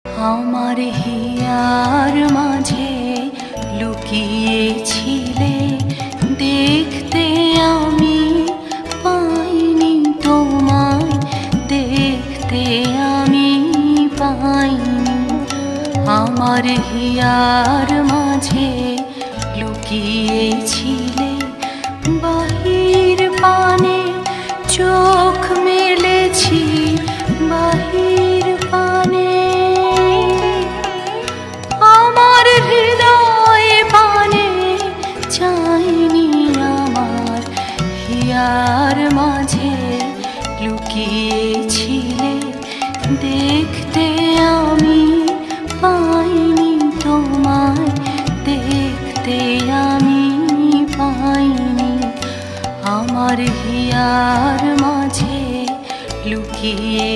আমার হিয়ার মাঝে লুকিয়েছিলে, দেখতে আমি পাইনি তোমায়, দেখতে আমি পাইনি। আমার হিয়ার মাঝে লুকিয়েছিলে, বাহির পানে চোখ মেলেছি, বাহির পানে আমার হৃদয় পানে চাইনি। আমার হিয়ার মাঝে লুকিয়েছিলে, দেখতে আমি পাইনি তোমায়, দেখতে আমি পাইনি। আমার হিয়ার মাঝে লুকিয়ে